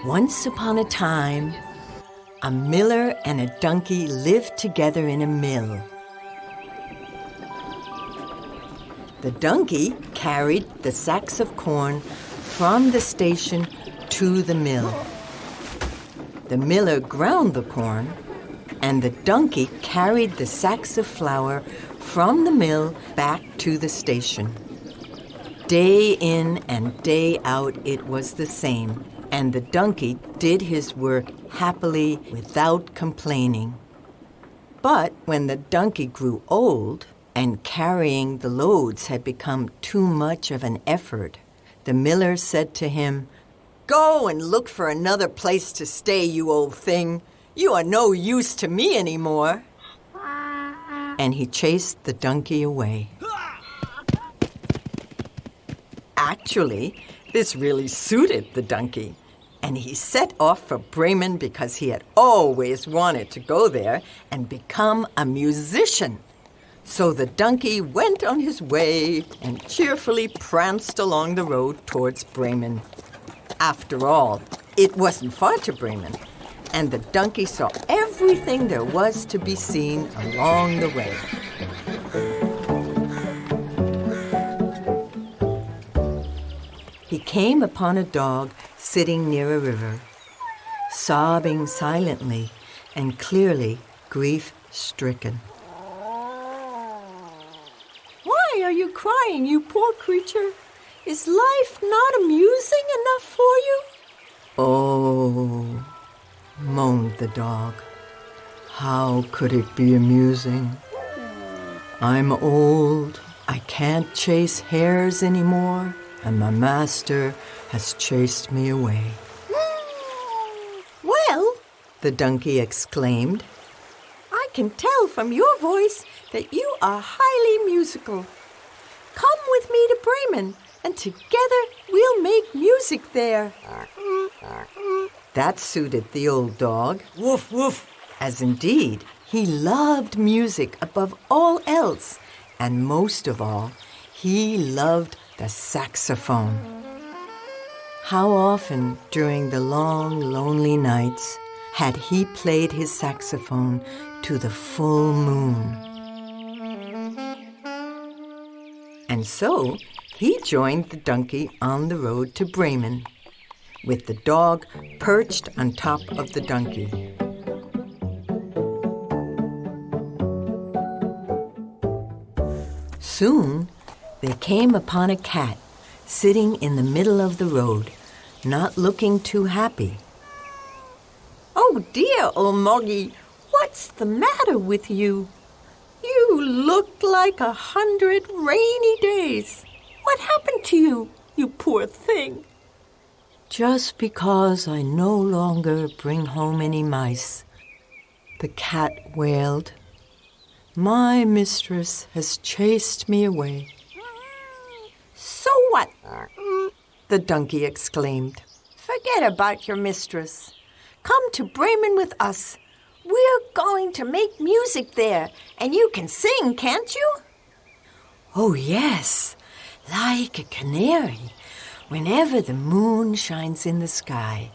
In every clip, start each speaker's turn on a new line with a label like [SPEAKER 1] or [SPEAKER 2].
[SPEAKER 1] Once upon a time, a miller and a donkey lived together in a mill. The donkey carried the sacks of corn from the station to the mill. The miller ground the corn, and the donkey carried the sacks of flour from the mill back to the station. Day in and day out it was the same, and the donkey did his work happily without complaining. But when the donkey grew old and carrying the loads had become too much of an effort, the miller said to him, "Go and look for another place to stay, you old thing. You are no use to me anymore." And he chased the donkey away. Actually, this really suited the donkey, and he set off for Bremen because he had always wanted to go there and become a musician. So the donkey went on his way and cheerfully pranced along the road towards Bremen. After all, it wasn't far to Bremen, and the donkey saw everything there was to be seen along the way. He came upon a dog sitting near a river, sobbing silently and clearly grief-stricken. "Why are you crying, you poor creature? Is life not amusing enough for you?" "Oh," moaned the dog, "how could it be amusing? I'm old, I can't chase hares anymore, and my master has chased me away." "Well," the donkey exclaimed, "I can tell from your voice that you are highly musical. Come with me to Bremen, and together we'll make music there." That suited the old dog. Woof, woof. As indeed, he loved music above all else, and most of all, he loved the saxophone. How often during the long, lonely nights had he played his saxophone to the full moon. And so he joined the donkey on the road to Bremen, with the dog perched on top of the donkey. Soon, they came upon a cat sitting in the middle of the road, not looking too happy. "Oh dear, old Moggy, what's the matter with you? You look like 100 rainy days. What happened to you, you poor thing?" "Just because I no longer bring home any mice," the cat wailed. "My mistress has chased me away." "So what?" the donkey exclaimed. "Forget about your mistress. Come to Bremen with us. We're going to make music there, and you can sing, can't you?" "Oh, yes, like a canary, whenever the moon shines in the sky,"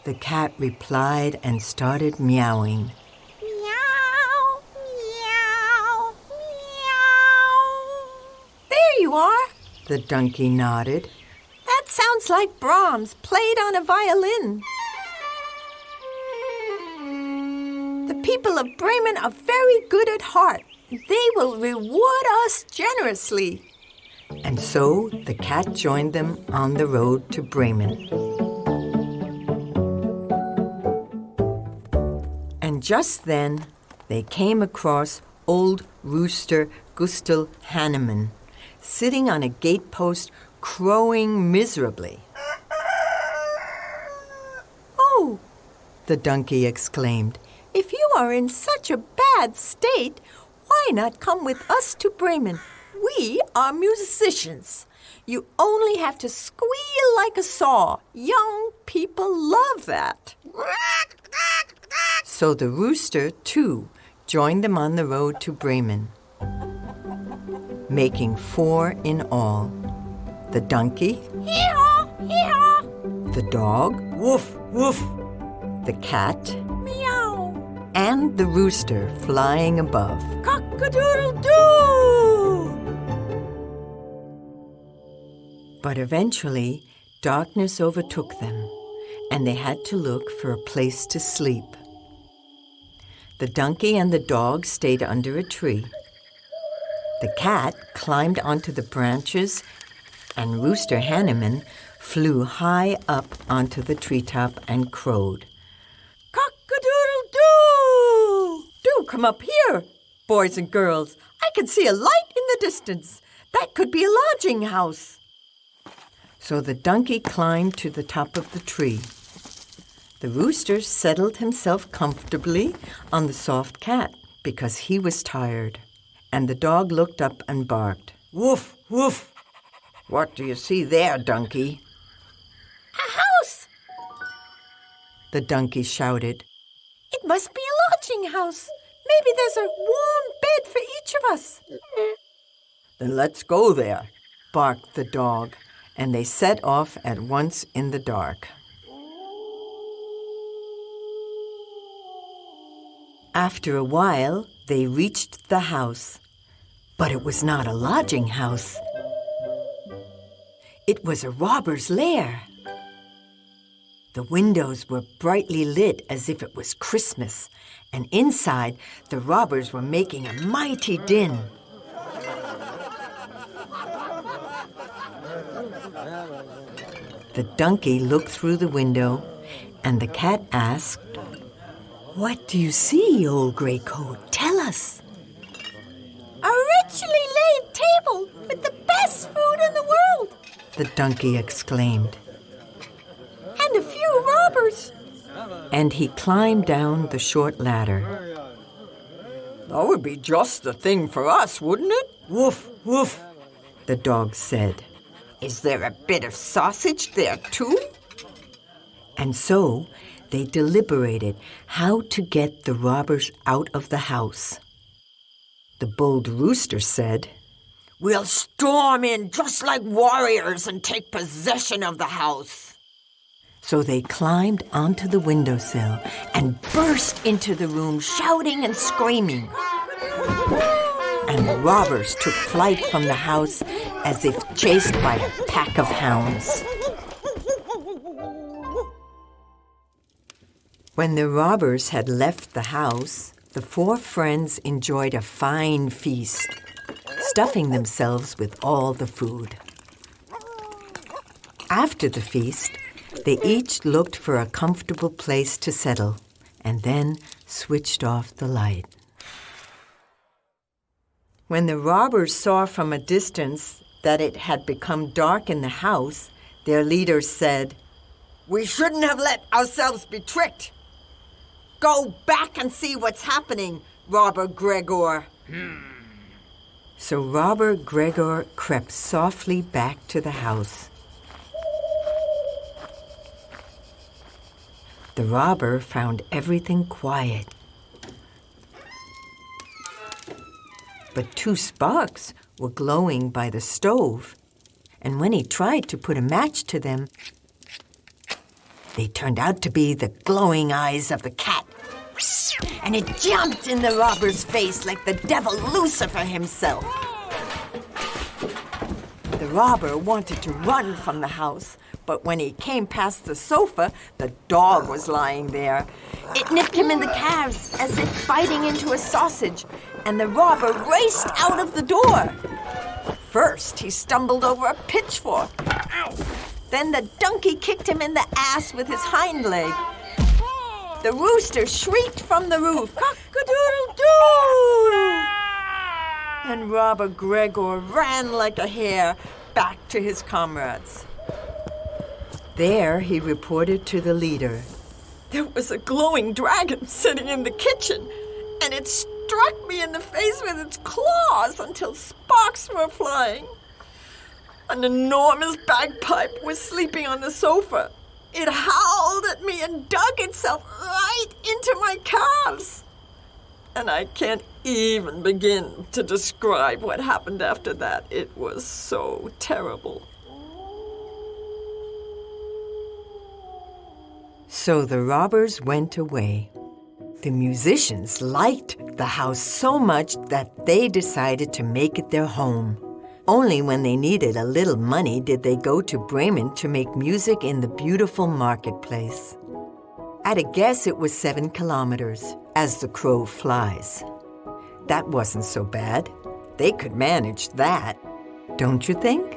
[SPEAKER 1] the cat replied and started meowing. "Meow, meow, meow." "There you are," the donkey nodded. "That sounds like Brahms played on a violin." "The people of Bremen are very good at heart. They will reward us generously." And so the cat joined them on the road to Bremen. And just then they came across old rooster Gustl Hanneman, sitting on a gatepost crowing miserably. "Oh," the donkey exclaimed, "if you are in such a bad state, why not come with us to Bremen? We are musicians. You only have to squeal like a saw. Young people love that." So the rooster, too, joined them on the road to Bremen, making 4 in all. The donkey, hee-haw, hee-haw, the dog, Woof, woof. The cat,
[SPEAKER 2] Meow.
[SPEAKER 1] and the rooster flying above.
[SPEAKER 2] Cock-a-doodle-doo!
[SPEAKER 1] But eventually, darkness overtook them, and they had to look for a place to sleep. The donkey and the dog stayed under a tree. The cat climbed onto the branches, and Rooster Hanneman flew high up onto the treetop and crowed.
[SPEAKER 2] Cock-a-doodle-doo!
[SPEAKER 1] Do come up here, boys and girls. I can see a light in the distance. That could be a lodging house. So the donkey climbed to the top of the tree. The rooster settled himself comfortably on the soft cat because he was tired. And the dog looked up and barked. Woof, woof. What do you see there, donkey?
[SPEAKER 2] A house!
[SPEAKER 1] The donkey shouted.
[SPEAKER 2] It must be a lodging house. Maybe there's a warm bed for each of us.
[SPEAKER 1] Then let's go there, barked the dog, and they set off at once in the dark. After a while, they reached the house. But it was not a lodging house. It was a robber's lair. The windows were brightly lit as if it was Christmas, and inside the robbers were making a mighty din. The donkey looked through the window, and the cat asked, "What do you see, old gray coat? Tell us."
[SPEAKER 2] A richly laid table with the best food in the world,
[SPEAKER 1] the donkey exclaimed.
[SPEAKER 2] And a few robbers.
[SPEAKER 1] And he climbed down the short ladder. That would be just the thing for us, wouldn't it? Woof, woof, the dog said. Is there a bit of sausage there, too? And so they deliberated how to get the robbers out of the house. The bold rooster said, "We'll storm in just like warriors and take possession of the house." So they climbed onto the windowsill and burst into the room shouting and screaming. And the robbers took flight from the house as if chased by a pack of hounds. When the robbers had left the house, the four friends enjoyed a fine feast, stuffing themselves with all the food. After the feast, they each looked for a comfortable place to settle and then switched off the light. When the robbers saw from a distance that it had become dark in the house, their leader said, "We shouldn't have let ourselves be tricked. Go back and see what's happening, Robber Gregor." So Robber Gregor crept softly back to the house. The robber found everything quiet. But two sparks were glowing by the stove, and when he tried to put a match to them, they turned out to be the glowing eyes of the cat. And it jumped in the robber's face like the devil Lucifer himself. The robber wanted to run from the house, but when he came past the sofa, the dog was lying there. It nipped him in the calves as if biting into a sausage, and the robber raced out of the door. First, he stumbled over a pitchfork. Then the donkey kicked him in the ass with his hind leg. The rooster shrieked from the roof, "Cock-a-doodle-doo!" And Robber Gregor ran like a hare back to his comrades. There he reported to the leader. There was a glowing dragon sitting in the kitchen, and it struck me in the face with its claws until sparks were flying. An enormous bagpipe was sleeping on the sofa. It howled at me and dug itself right into my calves. And I can't even begin to describe what happened after that. It was so terrible. So the robbers went away. The musicians liked the house so much that they decided to make it their home. Only when they needed a little money did they go to Bremen to make music in the beautiful marketplace. At a guess, it was 7 kilometers, as the crow flies. That wasn't so bad. They could manage that, don't you think?